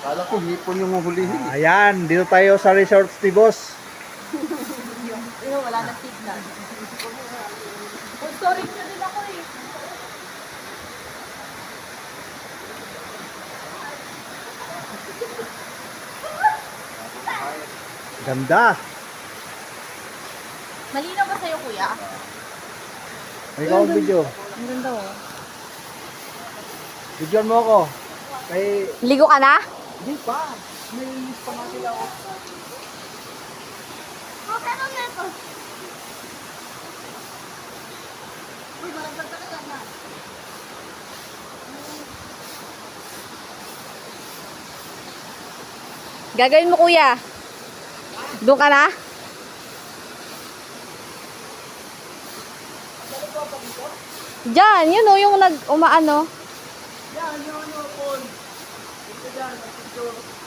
Kala ko hipon yung huhulihin. Ayan, dito tayo sa resort ni Boss. Wala na signal. Storage na din ako eh. Ganda. Malinaw ba sa'yo, kuya? May ikaw video. Ang ganda oh. Videoan mo ako. Kay... Ligo ka na? Hindi pa. May list pa nga sila. Okay, ano neto? Uy, malagdag talaga na. Gagawin mo, kuya. Doon ka na? Diyan, yun o, yung nag-umaano. Yan, yun, Paul. Ito dyan, picture.